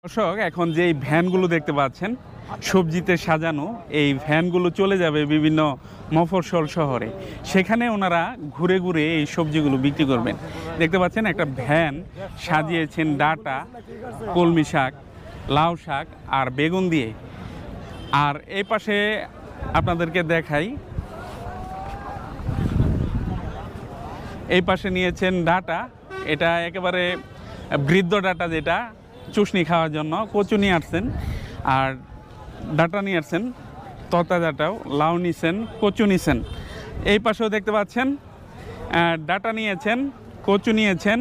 দর্শক, এখন যে এই ভ্যানগুলো দেখতে পাচ্ছেন সবজিতে সাজানো, এই ভ্যানগুলো চলে যাবে বিভিন্ন মফস্বল শহরে। সেখানে ওনারা ঘুরে ঘুরে এই সবজিগুলো বিক্রি করবেন। দেখতে পাচ্ছেন একটা ভ্যান সাজিয়েছেন ডাঁটা, কলমি শাক, লাউ শাক আর বেগুন দিয়ে। আর এই পাশে আপনাদেরকে দেখাই, এই পাশে নিয়েছেন ডাঁটা, এটা একেবারে বৃদ্ধ ডাঁটা, যেটা চুষনি খাওয়ার জন্য। কচু নিয়ে আসছেন আর ডাঁটা নিয়ে আসছেন, ততা ডাঁটাও, লাউ নিয়েছেন, কচু নিয়েছেন। এই পাশেও দেখতে পাচ্ছেন ডাঁটা নিয়েছেন, কচু নিয়েছেন,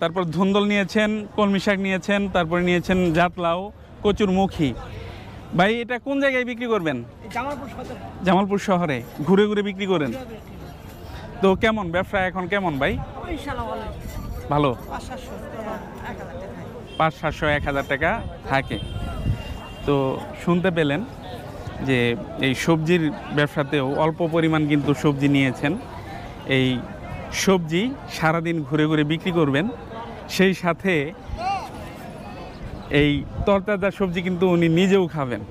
তারপর ধুন্দল নিয়েছেন, কলমি শাক নিয়েছেন, তারপরে নিয়েছেন জাতলাউ, কচুর মুখী। ভাই, এটা কোন জায়গায় বিক্রি করবেন? জামালপুর শহরে ঘুরে ঘুরে বিক্রি করেন। তো কেমন ব্যবসা এখন, কেমন ভাই? ভালো, 500-700-1000 টাকা থাকে। তো শুনতে পেলেন যে এই সবজির ব্যবসাতেও অল্প পরিমাণ কিন্তু সবজি নিয়েছেন। এই সবজি সারাদিন ঘুরে ঘুরে বিক্রি করবেন, সেই সাথে এই তরতাজা সবজি কিন্তু উনি নিজেও খাবেন।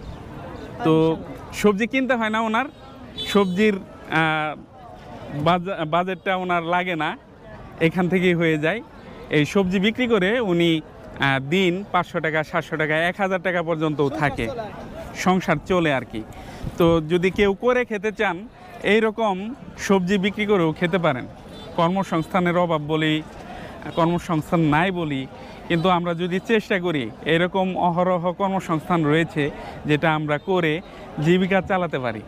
তো সবজি কিনতে হয় না ওনার, সবজির বাজেটটা ওনার লাগে না, এখান থেকেই হয়ে যায়। এই সবজি বিক্রি করে উনি দিন 500 টাকা, 700 টাকা, 1000 টাকা পর্যন্তও থাকে, সংসার চলে আর কি। তো যদি কেউ করে খেতে চান, এই রকম সবজি বিক্রি করেও খেতে পারেন। কর্মসংস্থানের অভাব বলি, কর্মসংস্থান নাই বলি, কিন্তু আমরা যদি চেষ্টা করি, এরকম অহরহ কর্মসংস্থান রয়েছে যেটা আমরা করে জীবিকা চালাতে পারি।